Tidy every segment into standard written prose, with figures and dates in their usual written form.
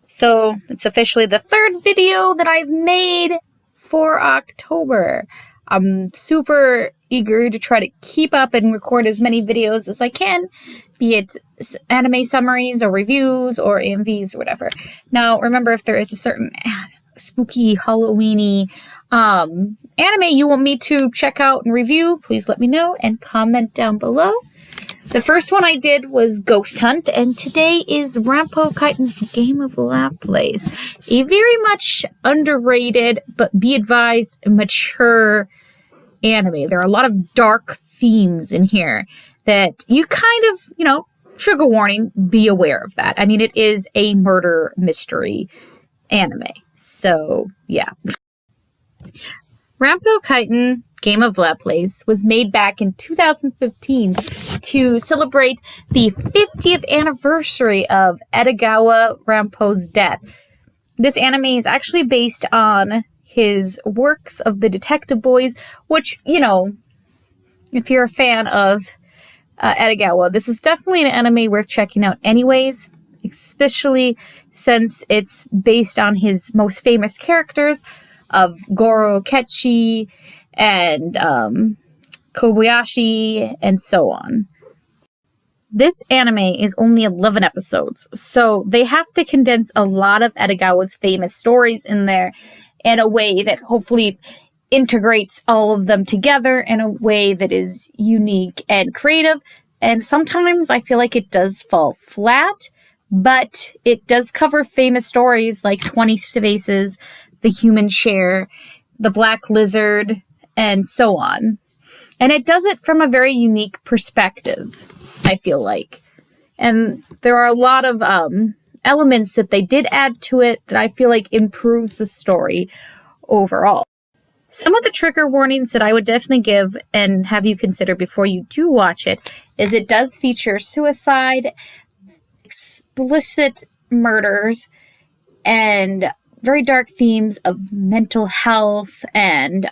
So it's officially the third video that I've made for October. I'm super eager to try to keep up and record as many videos as I can, be it anime summaries or reviews or AMVs or whatever. Now, remember, if there is a certain spooky, Halloween-y anime you want me to check out and review, please let me know and comment down below. The first one I did was Ghost Hunt, and today is Rampo Kaitan's Game of Laplace, a very much underrated, but be advised, mature anime. There are a lot of dark themes in here that you kind of, trigger warning, be aware of that. I mean, it is a murder mystery anime, so yeah. Rampo Kaitan Game of Laplace was made back in 2015 to celebrate the 50th anniversary of Edogawa Rampo's death. This anime is actually based on his works of the Detective Boys, which, if you're a fan of Edogawa, this is definitely an anime worth checking out anyways, especially since it's based on his most famous characters of Goro Kechi and Kobayashi and so on. This anime is only 11 episodes, so they have to condense a lot of Edogawa's famous stories in there in a way that hopefully integrates all of them together in a way that is unique and creative. And sometimes I feel like it does fall flat, but it does cover famous stories like 20 Faces, The Human Share, The Black Lizard, and so on. And it does it from a very unique perspective, I feel like. And there are a lot of elements that they did add to it that I feel like improves the story overall. Some of the trigger warnings that I would definitely give and have you consider before you do watch it is it does feature suicide, explicit murders, and very dark themes of mental health and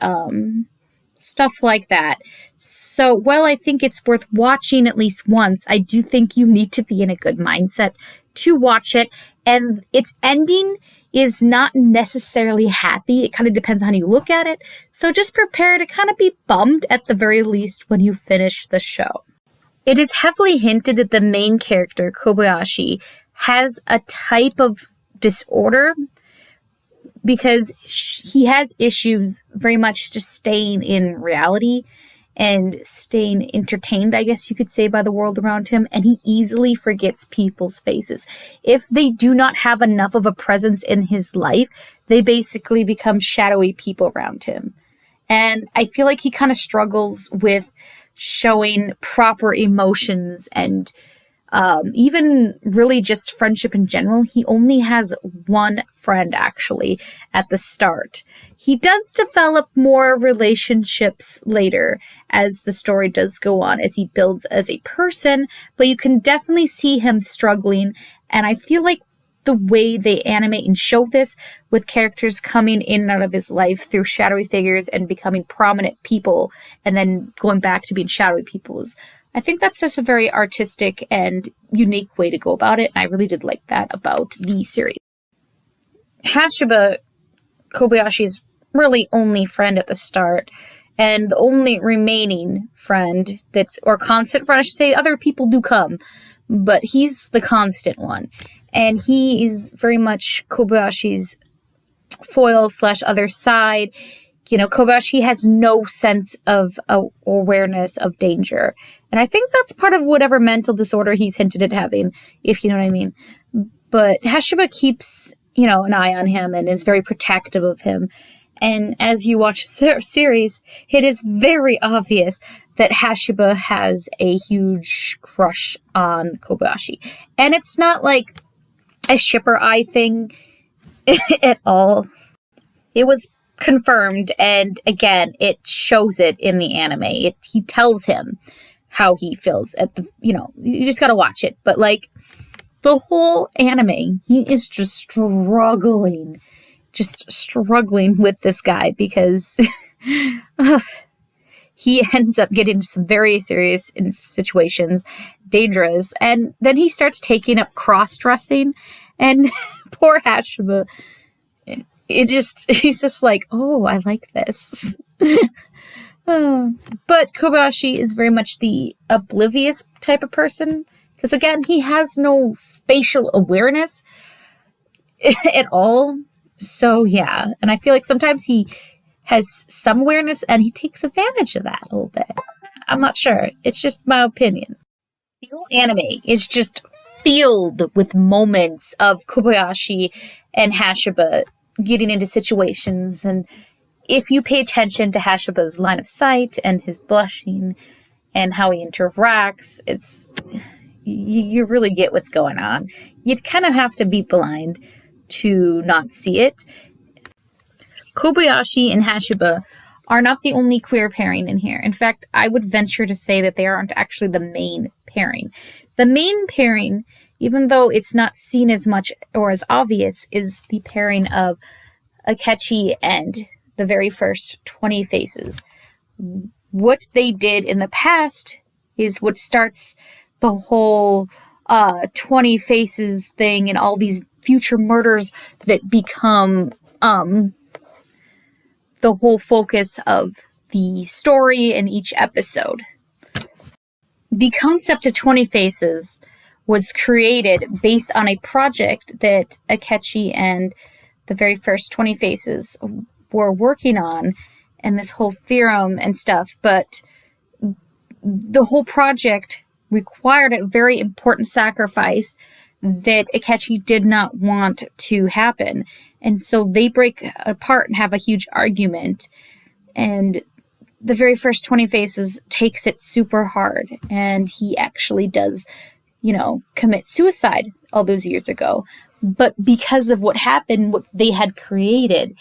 stuff like that. So while I think it's worth watching at least once, I do think you need to be in a good mindset to watch it. And its ending is not necessarily happy. It kind of depends on how you look at it. So just prepare to kind of be bummed at the very least when you finish the show. It is heavily hinted that the main character, Kobayashi, has a type of disorder because he has issues very much just staying in reality and staying entertained, I guess you could say, by the world around him, and he easily forgets people's faces. If they do not have enough of a presence in his life, they basically become shadowy people around him. And I feel like he kind of struggles with showing proper emotions and even really just friendship in general. He only has one friend, actually, at the start. He does develop more relationships later as the story does go on, as he builds as a person, but you can definitely see him struggling, and I feel like the way they animate and show this with characters coming in and out of his life through shadowy figures and becoming prominent people and then going back to being shadowy people is, I think that's just a very artistic and unique way to go about it, and I really did like that about the series. Hashiba, Kobayashi's really only friend at the start, and the only remaining friend or constant friend, I should say. Other people do come, but he's the constant one. And he is very much Kobayashi's foil / other side. Kobayashi has no sense of awareness of danger. And I think that's part of whatever mental disorder he's hinted at having, if you know what I mean. But Hashiba keeps, an eye on him and is very protective of him. And as you watch the series, it is very obvious that Hashiba has a huge crush on Kobayashi. And it's not like a shipper eye thing at all. It was confirmed, and again, it shows it in the anime. He tells him how he feels at the, you just gotta watch it. But the whole anime, he is just struggling with this guy because he ends up getting into some very serious situations, dangerous, and then he starts taking up cross-dressing, and poor Hashiba. He's just like, oh, I like this. But Kobayashi is very much the oblivious type of person. Because again, he has no spatial awareness at all. So yeah, and I feel like sometimes he has some awareness and he takes advantage of that a little bit. I'm not sure. It's just my opinion. The whole anime is just filled with moments of Kobayashi and Hashiba getting into situations, and if you pay attention to Hashiba's line of sight and his blushing and how he interacts, you really get what's going on. You'd kind of have to be blind to not see it. Kobayashi and Hashiba are not the only queer pairing in here. In fact, I would venture to say that they aren't actually the main pairing. The main pairing, even though it's not seen as much or as obvious, is the pairing of Akechi and the very first 20 Faces. What they did in the past is what starts the whole 20 Faces thing and all these future murders that become the whole focus of the story in each episode. The concept of 20 Faces was created based on a project that Akechi and the very first 20 Faces were working on, and this whole theorem and stuff, but the whole project required a very important sacrifice that Akechi did not want to happen. And so they break apart and have a huge argument. And the very first 20 Faces takes it super hard. And he actually does, commit suicide all those years ago. But because of what happened, what they had created,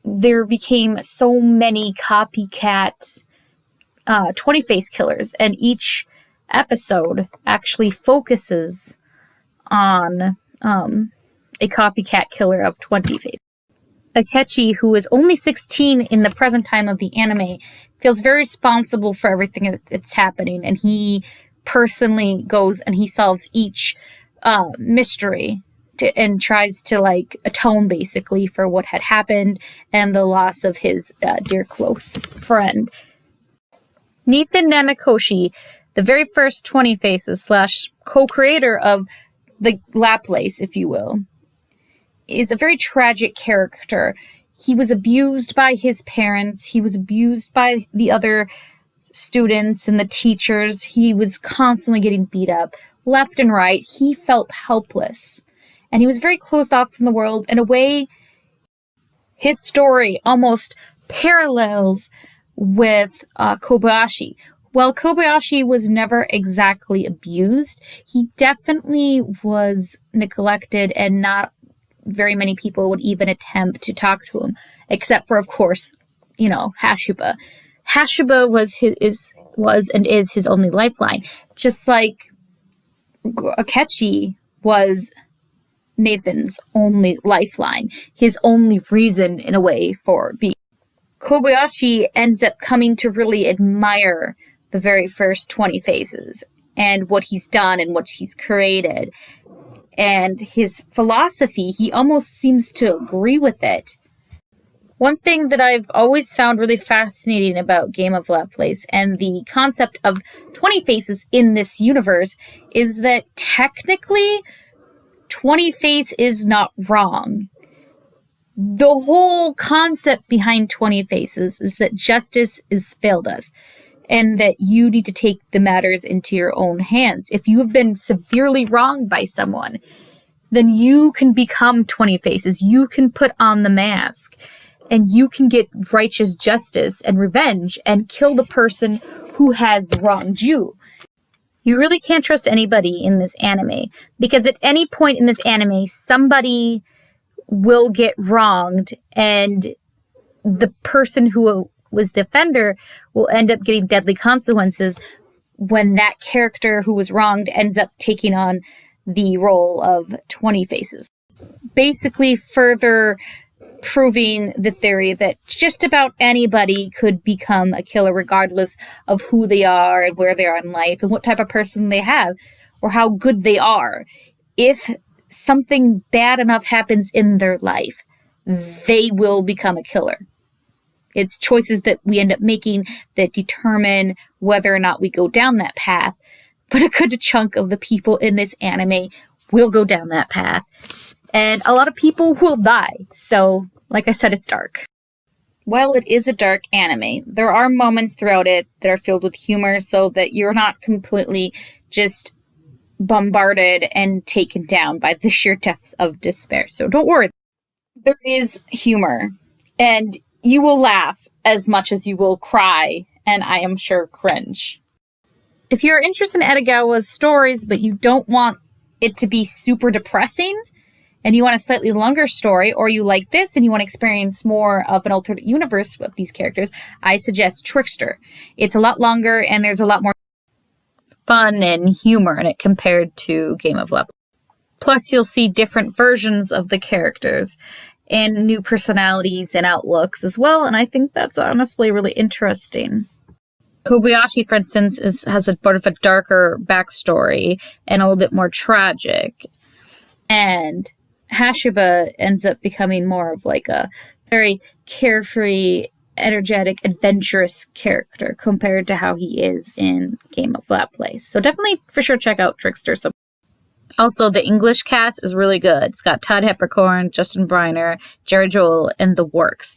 there became so many copycat 20 Face killers. And each episode actually focuses on a copycat killer of 20 Face. Akechi, who is only 16 in the present time of the anime, feels very responsible for everything that's happening, and he personally goes and he solves each mystery and tries to atone basically for what had happened and the loss of his dear close friend. Nathan Namakoshi, the very first 20 Faces / co-creator of the laplace, if you will, is a very tragic character. He was abused by his parents. He was abused by the other students and the teachers. He was constantly getting beat up left and right. He felt helpless. And he was very closed off from the world. In a way, his story almost parallels with Kobayashi. While Kobayashi was never exactly abused, he definitely was neglected, and not very many people would even attempt to talk to him, except for, of course, Hashiba. Hashiba was and is his only lifeline, just like Akechi was Nathan's only lifeline, his only reason, in a way, for being. Kobayashi ends up coming to really admire the very first 20 Faces and what he's done and what he's created. And his philosophy, he almost seems to agree with it. One thing that I've always found really fascinating about Game of Laplace and the concept of 20 Faces in this universe is that technically 20 Faces is not wrong. The whole concept behind 20 Faces is that justice has failed us, and that you need to take the matters into your own hands. If you have been severely wronged by someone, then you can become 20 Faces. You can put on the mask, and you can get righteous justice and revenge and kill the person who has wronged you. You really can't trust anybody in this anime, because at any point in this anime, somebody will get wronged, and the person who was the offender will end up getting deadly consequences when that character who was wronged ends up taking on the role of 20 Faces. Basically further proving the theory that just about anybody could become a killer regardless of who they are and where they are in life and what type of person they have or how good they are. If something bad enough happens in their life, they will become a killer. It's choices that we end up making that determine whether or not we go down that path. But a good chunk of the people in this anime will go down that path. And a lot of people will die. So, like I said, it's dark. While it is a dark anime, there are moments throughout it that are filled with humor so that you're not completely just bombarded and taken down by the sheer depths of despair. So don't worry. There is humor. And you will laugh as much as you will cry, and I am sure cringe. If you're interested in Edogawa's stories, but you don't want it to be super depressing, and you want a slightly longer story, or you like this and you want to experience more of an alternate universe with these characters, I suggest Trickster. It's a lot longer, and there's a lot more fun and humor in it compared to Game of Laplace. Plus, you'll see different versions of the characters and new personalities and outlooks as well, and I think that's honestly really interesting. Kobayashi, for instance, has a bit of a darker backstory and a little bit more tragic, and Hashiba ends up becoming more of like a very carefree, energetic, adventurous character compared to how he is in Game of Laplace. So definitely, for sure, check out Trickster. So also, the English cast is really good. It's got Todd Hepburn, Justin Briner, Jared Joel, and the works.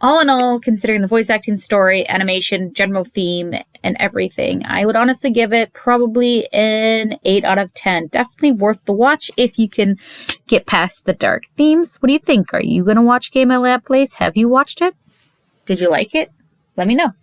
All in all, considering the voice acting, story, animation, general theme, and everything, I would honestly give it probably an 8 out of 10. Definitely worth the watch if you can get past the dark themes. What do you think? Are you going to watch Game of Laplace? Have you watched it? Did you like it? Let me know.